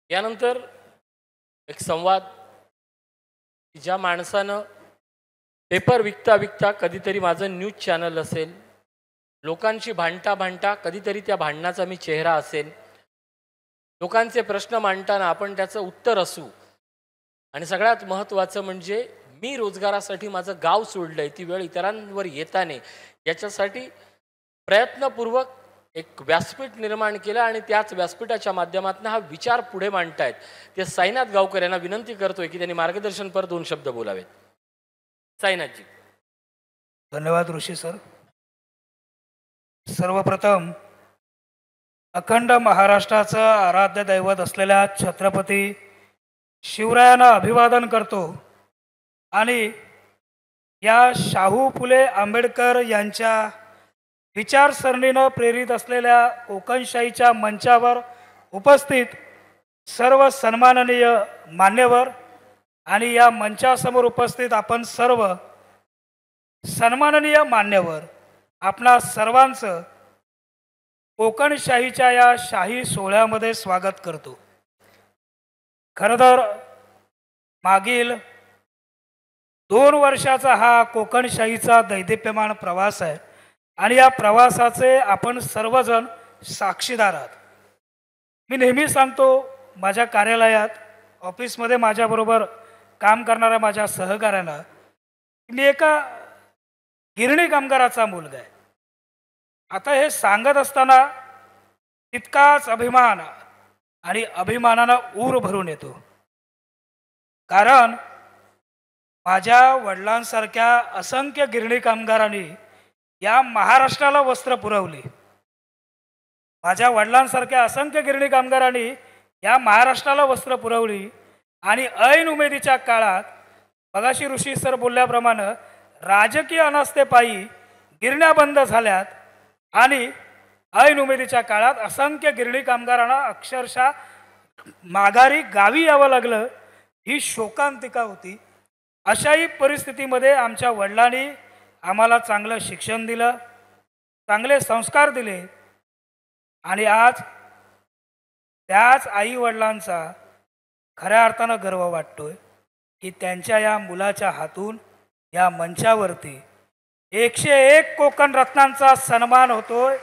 यानंतर एक संवाद की ज्या माणसानं पेपर विकता विकता कधीतरी माझं न्यूज चॅनल असेल, लोकांशी भांडता भांडता कधीतरी त्या भांडणाचा मी चेहरा असेल, लोकांचे प्रश्न मांडताना आपण त्याचं उत्तर असू, आणि सगळ्यात महत्त्वाचं म्हणजे मी रोजगारासाठी माझं गाव सोडलं आहे, ती वेळ इतरांवर येताना याच्यासाठी प्रयत्नपूर्वक एक व्यासपीठ निर्माण केलं आणि त्याच व्यासपीठाच्या माध्यमातून हा विचार पुढे मांडतायत ते साईनाथ गावकर यांना विनंती करतोय की त्यांनी मार्गदर्शनपर 2 शब्द बोलावेत. साईनाथजी. धन्यवाद ऋषी सर. सर्वप्रथम अखंड महाराष्ट्राचं आराध्य दैवत असलेल्या छत्रपती शिवरायांना अभिवादन करतो आणि या शाहू फुले आंबेडकर यांच्या विचारसरणीनं प्रेरित असलेल्या कोकणशाहीच्या मंचावर उपस्थित सर्व सन्माननीय मान्यवर आणि या मंचासमोर उपस्थित आपण सर्व सन्माननीय मान्यवर, आपणा सर्वांचं कोकणशाहीच्या या शाही सोहळ्यामध्ये स्वागत करतो. खरं तर मागील 2 वर्षाचा हा कोकणशाहीचा दैदिप्यमान प्रवास आहे आणि या प्रवासाचे आपण सर्वजण साक्षीदार आहात. मी नेहमी सांगतो, माझ्या कार्यालयात ऑफिसमध्ये माझ्याबरोबर काम करणाऱ्या माझ्या सहकाऱ्यांना, मी एका गिरणी कामगाराचा मुलगा आहे. आता हे सांगत असताना तितकाच अभिमान आणि अभिमानानं ऊर भरून येतो, कारण माझ्या वडिलांसारख्या असंख्य गिरणी कामगारांनी या महाराष्ट्राला वस्त्र पुरवली. माझ्या वडिलांसारख्या असंख्य गिरणी कामगारांनी या महाराष्ट्राला वस्त्र पुरवली आणि ऐन उमेदीच्या काळात मगाशी ऋषी सर बोलल्याप्रमाणे राजकीय अनास्थेपायी गिरण्या बंद झाल्यात आणि ऐन उमेदीच्या काळात असंख्य गिरणी कामगारांना अक्षरशः माघारी गावी यावं लागलं. ही शोकांतिका होती. अशाही परिस्थितीमध्ये आमच्या वडिलांनी आम्हाला चांगलं शिक्षण दिलं, चांगले संस्कार दिले आणि आज त्याच आई वडिलांचा खऱ्या अर्थानं गर्व वाटतोय की त्यांच्या या मुलाच्या हातून या मंचावरती 101 कोकण रत्नांचा सन्मान होतोय,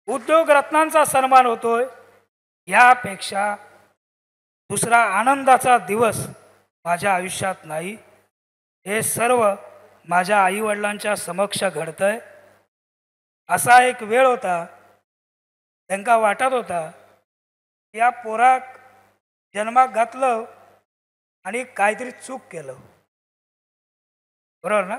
उद्योग रत्नांचा सन्मान होतोय. यापेक्षा दुसरा आनंदाचा दिवस माझ्या आयुष्यात नाही. हे सर्व माझ्या आईवडिलांच्या समक्ष घडतंय. असा एक वेळ होता, त्यांना वाटत होता या पोराक जन्माक घातलं आणि काहीतरी चूक केलं. बरोबर ना?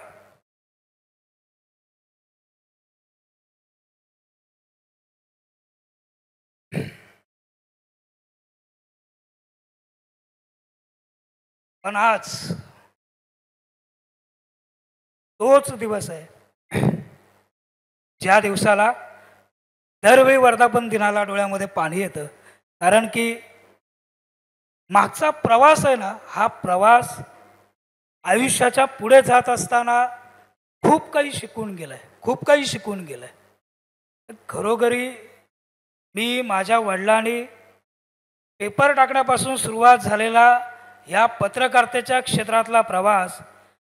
पण आज तोच दिवस आहे ज्या दिवसाला दरवेळी वर्धापन दिनाला डोळ्यामध्ये पाणी येतं, कारण की मागचा प्रवास आहे ना, हा प्रवास आयुष्याच्या पुढे जात असताना खूप काही शिकून गेलाय, खूप काही शिकून गेलाय. घरोघरी मी माझ्या वडिलांनी पेपर टाकण्यापासून सुरुवात झालेला या पत्रकारितेच्या क्षेत्रातला प्रवास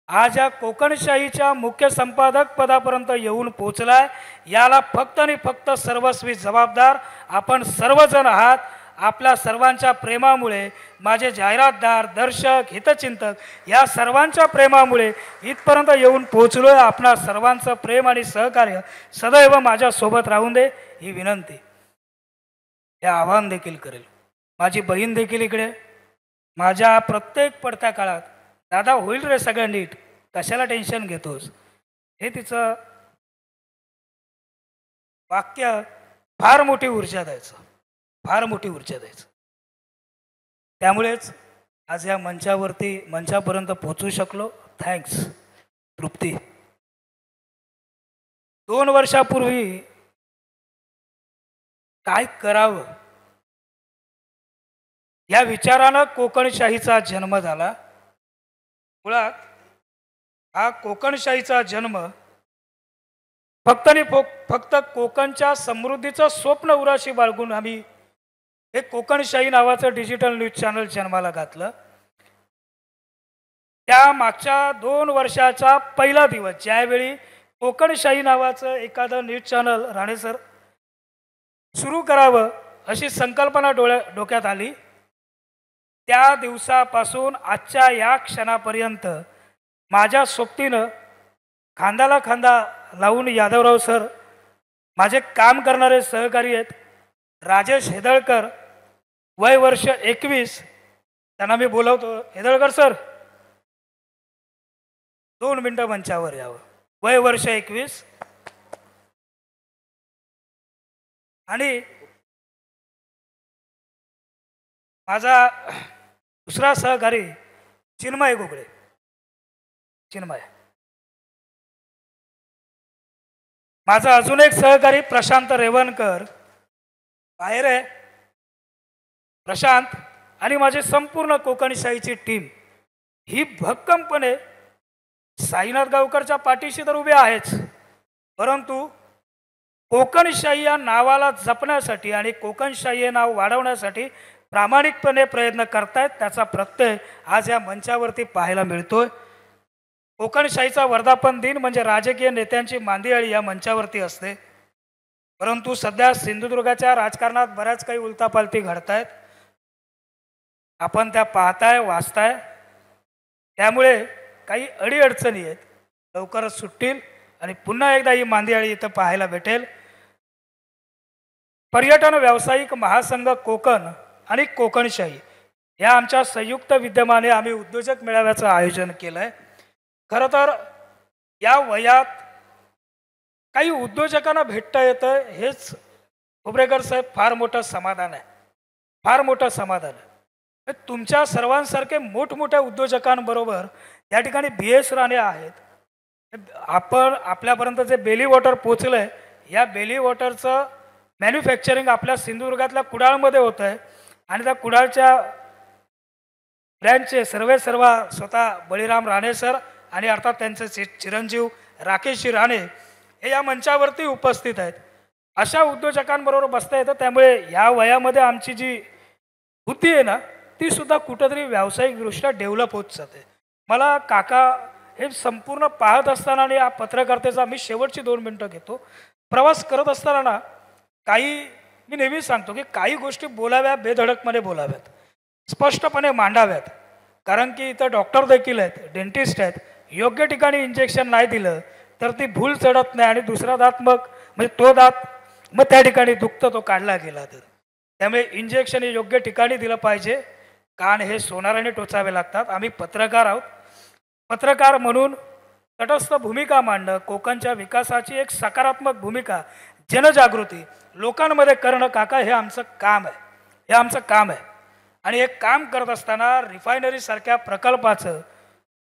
आज या कोकणशाहीच्या मुख्य संपादक पदापर्यंत येऊन पोचलाय. याला फक्त आणि फक्त सर्वस्वी जबाबदार आपण सर्वजण आहात. आपल्या सर्वांच्या प्रेमामुळे, माझे जाहिरातदार, दर्शक, हितचिंतक या सर्वांच्या प्रेमामुळे इथपर्यंत येऊन पोचलोय. आपणा सर्वांचं प्रेम आणि सहकार्य सदैव माझ्यासोबत राहून दे ही विनंती, हे आव्हान देखील करेल. माझी बहीण देखील इकडे माझ्या प्रत्येक पडत्या काळात, दादा होईल रे सगळं नीट, कशाला टेन्शन घेतोस, हे तिचं वाक्य फार मोठी ऊर्जा द्यायचं, फार मोठी ऊर्जा द्यायचं. त्यामुळेच आज या मंचापर्यंत पोहोचू शकलो. थँक्स तृप्ती. 2 वर्षापूर्वी काय करावं या विचारानं कोकणशाहीचा जन्म झाला. मुळात हा कोकणशाहीचा जन्म फक्त कोकणच्या समृद्धीचं स्वप्न उराशी बाळगून आम्ही हे कोकणशाही नावाचं डिजिटल न्यूज चॅनल जन्माला घातलं. त्या मागच्या 2 वर्षाचा पहिला दिवस ज्यावेळी कोकणशाही नावाचं एखादं न्यूज चॅनल राणे सर सुरू करावं अशी संकल्पना डोक्यात आली, त्या दिवसापासून आजच्या या क्षणापर्यंत माझ्या सोबतीनं खांद्याला खांदा लावून यादवराव सर, माझे काम करणारे सहकारी आहेत राजेश हेदळकर, वय वर्ष 21, त्यांना मी बोलवतो. हेदळकर सर 2 मिनटं मंचावर यावं. वय वर्ष 21. आणि माझा दुसरा सहकारी चिन्मय गोगळे. चिन्मय. माझा अजून एक सहकारी प्रशांत रेवणकर बाहेर आहे. प्रशांत आणि माझी संपूर्ण कोकणशाहीची टीम ही भक्कमपणे साईनाथ गावकरच्या पाठीशी तर उभे आहेच, परंतु कोकणशाही या नावाला जपण्यासाठी आणि कोकणशाही हे नाव वाढवण्यासाठी प्रामाणिकपणे प्रयत्न करतायत. त्याचा प्रत्यय आज या मंचावरती पाहायला मिळतोय. कोकणशाहीचा वर्धापन दिन म्हणजे राजकीय नेत्यांची मांदियाळी या मंचावरती असते, परंतु सध्या सिंधुदुर्गाच्या राजकारणात बऱ्याच काही उलथापालथी घडत आहेत. आपण त्या पाहताय, वाचताय. त्यामुळे काही अडीअडचणी आहेत, लवकरच सुटतील आणि पुन्हा एकदा ही मांदियाळी इथं पाहायला भेटेल. पर्यटन व्यावसायिक महासंघ कोकण आणि कोकणशाही या आमच्या संयुक्त विद्यमाने आम्ही उद्योजक मेळाव्याचं आयोजन केलं आहे. खरं तर या वयात काही उद्योजकांना भेटता येतं हेच खोब्रेकर साहेब फार मोठं समाधान आहे, फार मोठं समाधान आहे. तुमच्या सर्वांसारखे मोठमोठ्या उद्योजकांबरोबर या ठिकाणी BS राणे आहेत. आपण आपल्यापर्यंत जे बेली वॉटर पोचलं आहे, या बेली वॉटरचं मॅन्युफॅक्चरिंग आपल्या सिंधुदुर्गातल्या कुडाळमध्ये होतं आहे आणि त्या कुडाळच्या ब्रँचचे सर्व स्वतः बळीराम राणे सर आणि अर्थात त्यांचे चिरंजीव राकेशजी राणे हे या मंचावरती उपस्थित आहेत. अशा उद्योजकांबरोबर बसता येतं. त्यामुळे या वयामध्ये आमची जी बुद्धी आहे ना, ती सुद्धा कुठंतरी व्यावसायिकदृष्ट्या डेव्हलप होत जाते. मला काका हे संपूर्ण पाहत असताना आणि या पत्रकारितेचा मी शेवटची 2 मिनटं घेतो. प्रवास करत असताना ना काही मी नेहमी सांगतो की काही गोष्टी बोलाव्या, बेधडकपणे बोलाव्यात, स्पष्टपणे मांडाव्यात. कारण की इथं डॉक्टर देखील आहेत, डेंटिस्ट आहेत. योग्य ठिकाणी इंजेक्शन नाही दिलं तर ती भूल चढत नाही आणि दुसरा दात म्हणजे तो दात मग त्या ठिकाणी दुखतं, तो काढला गेला तर. त्यामुळे इंजेक्शन हे योग्य ठिकाणी दिलं पाहिजे. कान हे सोनाराने टोचावे लागतात. आम्ही पत्रकार आहोत. पत्रकार म्हणून तटस्थ भूमिका मांडणं, कोकणच्या विकासाची एक सकारात्मक भूमिका, जनजागृती लोकांमध्ये करणं काका हे आमचं काम आहे, हे आमचं काम आहे. आणि हे काम करत असताना रिफायनरीसारख्या प्रकल्पाचं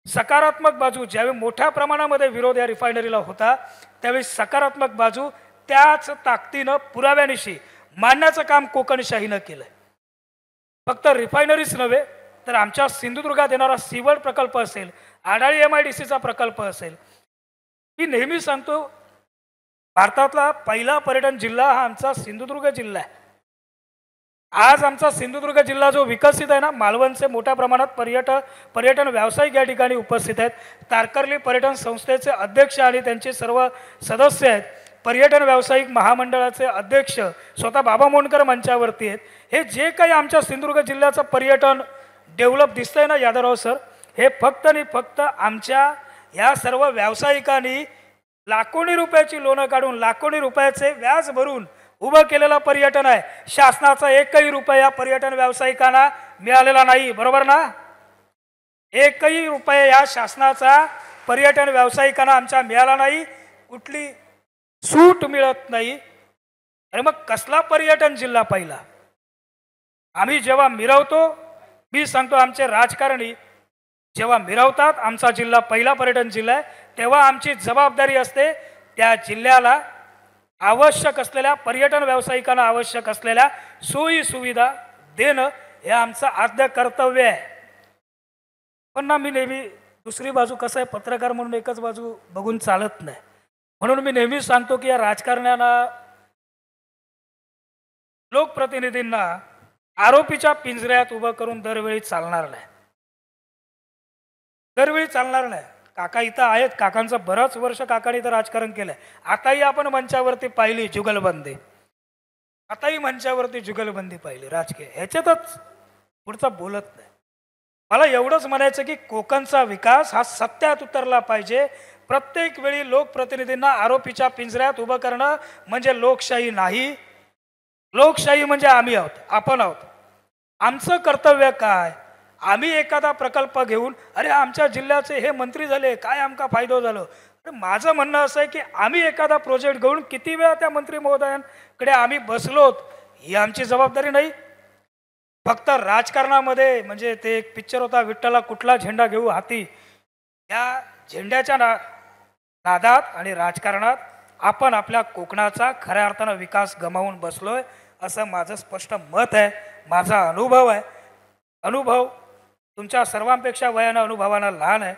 सकारात्मक बाजू, ज्यावेळी मोठ्या प्रमाणामध्ये विरोध या रिफायनरीला होता त्यावेळी सकारात्मक बाजू त्याच ताकदीनं पुराव्यानिशी मांडण्याचं काम कोकणशाहीनं केलं आहे. फक्त रिफायनरीच नव्हे तर आमच्या सिंधुदुर्गात येणारा सीवर्ड प्रकल्प असेल, आडाळी MIDCचा प्रकल्प असेल. मी नेहमी सांगतो भारतातला पहिला पर्यटन जिल्हा हा आमचा सिंधुदुर्ग जिल्हा आहे. आज आमचा सिंधुदुर्ग जिल्हा जो विकसित आहे ना, मालवणचे मोठ्या प्रमाणात पर्यटन व्यावसायिक या ठिकाणी उपस्थित आहेत. तारकर्ली पर्यटन संस्थेचे अध्यक्ष आणि त्यांचे सर्व सदस्य आहेत. पर्यटन व्यावसायिक महामंडळाचे अध्यक्ष स्वतः बाबा मोंडकर मंचावरती आहेत. हे जे काही आमच्या सिंधुदुर्ग जिल्ह्याचं पर्यटन डेव्हलप दिसतंय ना यादवराव सर, हे फक्त आणि फक्त आमच्या या सर्व व्यावसायिकांनी लाखोनी रुपयाची लोनं काढून लाखोनी रुपयाचे व्याज भरून उभं केलेलं पर्यटन आहे. शासनाचा एकही रुपया या पर्यटन व्यावसायिकांना मिळालेला नाही, बरोबर ना? एकही रुपया या शासनाचा पर्यटन व्यावसायिकांना आमच्या मिळाला नाही, कुठली सूट मिळत नाही. आणि मग कसला पर्यटन जिल्हा पहिला? आम्ही जेव्हा मिरवतो, मी सांगतो आमचे राजकारणी जेव्हा मिरवतात आमचा जिल्हा पहिला पर्यटन जिल्हा आहे, तेव्हा आमची जबाबदारी असते त्या जिल्ह्याला आवश्यक असलेल्या पर्यटन व्यावसायिकांना आवश्यक असलेल्या सोयी सुविधा देणं हे आमचं आद्य कर्तव्य आहे. पण ना मी नेहमी दुसरी बाजू, कसं आहे पत्रकार म्हणून एकच बाजू बघून चालत नाही. म्हणून मी नेहमी सांगतो की या राजकारण्यांना, लोकप्रतिनिधींना आरोपीच्या पिंजऱ्यात उभं करून दरवेळी चालणार नाही. दरवेळी चालणार नाही. काका इथं आहेत, काकांचं बरंच वर्ष काकाने इथं राजकारण केलंय. आताही आपण मंचावरती पाहिली जुगलबंदी, आताही मंचावरती जुगलबंदी पाहिली राजकीय, ह्याच्यातच पुढचं बोलत नाही. मला एवढंच म्हणायचं की कोकणचा विकास हा सत्यात उतरला पाहिजे. प्रत्येक वेळी लोकप्रतिनिधींना आरोपीच्या पिंजऱ्यात उभं करणं म्हणजे लोकशाही नाही. लोकशाही म्हणजे आम्ही आहोत, आपण आहोत. आमचं कर्तव्य काय? आम्ही एखादा प्रकल्प घेऊन अरे आमच्या जिल्ह्याचे हे मंत्री झाले, काय आमका फायदा झालं. अरे माझं म्हणणं असं आहे की आम्ही एखादा प्रोजेक्ट घेऊन किती वेळा त्या मंत्री महोदयांकडे आम्ही बसलोत, ही आमची जबाबदारी नाही. फक्त राजकारणामध्ये म्हणजे ते एक पिक्चर होता विठ्ठला कुठला झेंडा घेऊ हाती, या झेंड्याच्या नादात आणि राजकारणात आपण आपल्या कोकणाचा खऱ्या अर्थानं विकास गमावून बसलोय असं माझं स्पष्ट मत आहे, माझा अनुभव आहे. अनुभव तुमच्या सर्वांपेक्षा वयानं अनुभवानं लहान आहे,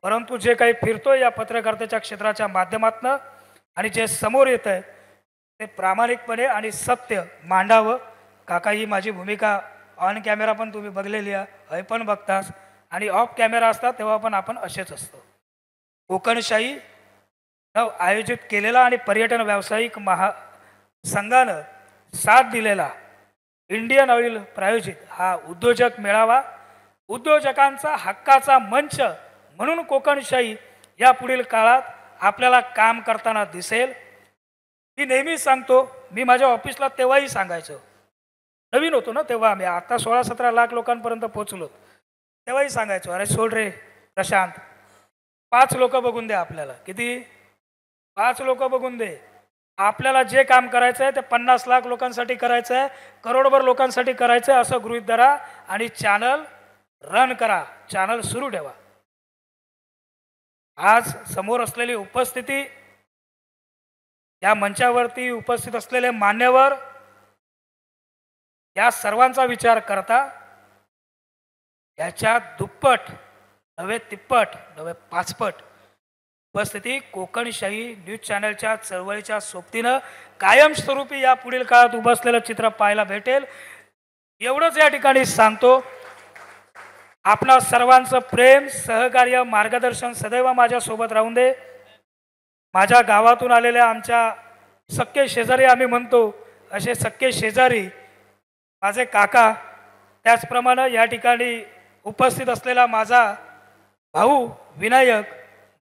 परंतु जे काही फिरतोय या पत्रकारितेच्या क्षेत्राच्या माध्यमातनं आणि जे समोर येत आहे ते प्रामाणिकपणे आणि सत्य मांडावं. काका ही माझी भूमिका ऑन कॅमेरा पण तुम्ही बघलेली आहे, हे पण बघतास, आणि ऑफ कॅमेरा असतात तेव्हा पण आपण असेच असतो. कोकणशाही आयोजित केलेला आणि पर्यटन व्यावसायिक महासंघानं साथ दिलेला इंडियन ऑइल प्रायोजित हा उद्योजक मेळावा उद्योजकांचा हक्काचा मंच म्हणून कोकणशाही या पुढील काळात आपल्याला काम करताना दिसेल. मी नेहमी सांगतो, मी माझ्या ऑफिसला तेव्हाही सांगायचो, नवीन होतो ना तेव्हा, आम्ही आता 16-17 लाख लोकांपर्यंत पोचलो, तेव्हाही सांगायचो अरे सोड रे प्रशांत, 5 लोक बघून दे आपल्याला. किती? 5 लोक बघून दे. आपल्याला जे काम करायचं आहे ते 50 लाख लोकांसाठी करायचं आहे, करोडभर लोकांसाठी करायचं आहे असं गृहीत धरा आणि चॅनल रन करा, चॅनल सुरू ठेवा. आज समोर असलेली उपस्थिती, या मंचावरती उपस्थित असलेले मान्यवर, या सर्वांचा विचार करता याच्या दुप्पट नव्हे तिप्पट नव्हे पाचपट उपस्थिती कोकणशाही न्यूज चॅनलच्या चळवळीच्या सोबतीनं कायमस्वरूपी या पुढील काळात उभं असलेलं चित्र पाहायला भेटेल. एवढंच या ठिकाणी सांगतो. आपणा सर्वांचं प्रेम, सहकार्य, मार्गदर्शन सदैव माझ्यासोबत राहून दे. माझ्या गावातून आलेल्या आमच्या सख्खे शेजारी आम्ही म्हणतो असे सख्खे शेजारी माझे काका, त्याचप्रमाणे या ठिकाणी उपस्थित असलेला माझा भाऊ विनायक,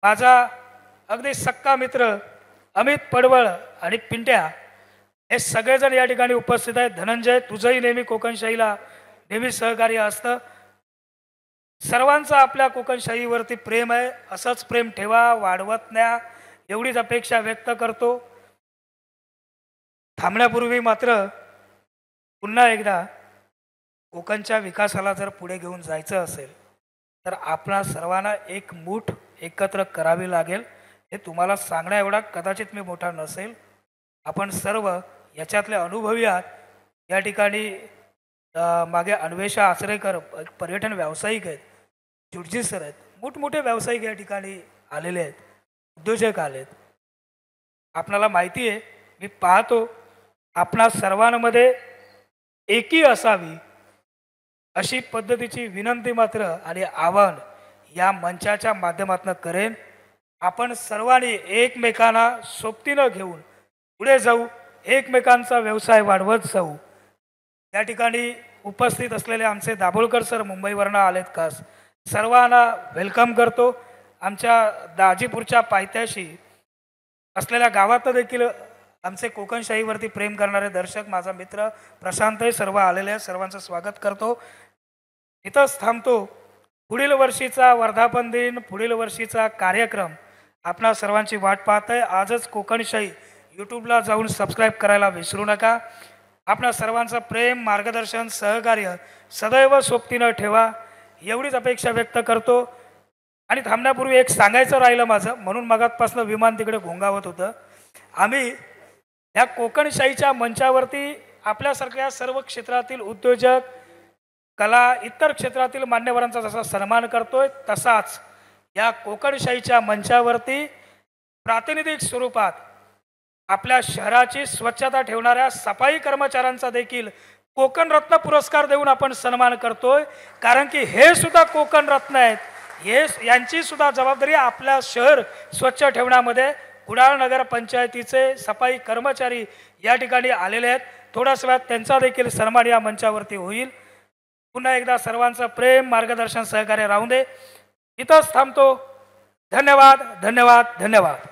माझा अगदी सक्का मित्र अमित पडवळ आणि पिंट्या, हे सगळेजण या ठिकाणी उपस्थित आहेत. धनंजय, तुझंही नेहमी कोकणशाहीला नेहमी सहकार्य असतं. सर्वांचं आपल्या कोकणशाहीवरती प्रेम आहे, असंच प्रेम ठेवा, वाढवत न्या, एवढीच अपेक्षा व्यक्त करतो. थांबण्यापूर्वी मात्र पुन्हा एकदा कोकणच्या विकासाला जर पुढे घेऊन जायचं असेल तर आपणा सर्वांना एक मूठ एकत्र करावी लागेल. हे तुम्हाला सांगण्या एवढा कदाचित मी मोठा नसेल. आपण सर्व याच्यातले अनुभवी आहात. या ठिकाणी मागे अन्वेषा आचरेकर पर्यटन व्यावसायिक आहेत, जुडजी सर आहेत, मोठमोठे व्यावसायिक या ठिकाणी आलेले आहेत, उद्योजक आलेत. आपणाला माहिती आहे, मी पाहतो आपणा सर्वांमध्ये एकी असावी अशी पद्धतीची विनंती मात्र आणि आवाहन या मंचाच्या माध्यमातून करेन. आपण सर्वांनी एकमेकांना सोबतीनं घेऊन पुढे जाऊ, एकमेकांचा व्यवसाय वाढवत जाऊ. या ठिकाणी उपस्थित असलेले आमचे दाभोळकर सर मुंबईवरनं आलेत खास, सर्वांना वेलकम करतो. आमच्या दाजीपूरच्या पायथ्याशी असलेल्या गावात देखील आमचे कोकणशाहीवरती प्रेम करणारे दर्शक, माझा मित्र प्रशांतही सर्व आलेले आहेत, सर्वांचं स्वागत करतो. इथंच थांबतो. पुढील वर्षीचा वर्धापन दिन, पुढील वर्षीचा कार्यक्रम आपणा सर्वांची वाट पाहत आहे. आजच कोकणशाही यूट्यूबला जाऊन सबस्क्राईब करायला विसरू नका. आपणा सर्वांचं प्रेम, मार्गदर्शन, सहकार्य सदैव सोबतीनं ठेवा, एवढीच अपेक्षा व्यक्त करतो. आणि थांबण्यापूर्वी एक सांगायचं राहिलं माझं, म्हणून मगातपासून विमान तिकडे घोंगावत होतं. आम्ही या कोकणशाहीच्या मंचावरती आपल्यासारख्या सर्व क्षेत्रातील उद्योजक, कला, इतर क्षेत्रातील मान्यवरांचा जसा सन्मान करतोय, तसाच या कोकणशाहीच्या मंचावरती प्रातिनिधिक स्वरूपात आपल्या शहराची स्वच्छता ठेवणाऱ्या सफाई कर्मचाऱ्यांचा देखील कोकण रत्न पुरस्कार देऊन आपण सन्मान करतोय, कारण की हे सुद्धा कोकण रत्न आहेत. हे यांची सुद्धा जबाबदारी आपल्या शहर स्वच्छ ठेवण्यामध्ये. कुडाळ नगर पंचायतीचे सफाई कर्मचारी या ठिकाणी आलेले आहेत. थोड्याच वेळात त्यांचा देखील सन्मान या मंचावरती होईल. पुन्हा एकदा सर्वांचं प्रेम मार्गदर्शन सहकार्य राहू दे. इथंच थांबतो. धन्यवाद, धन्यवाद, धन्यवाद.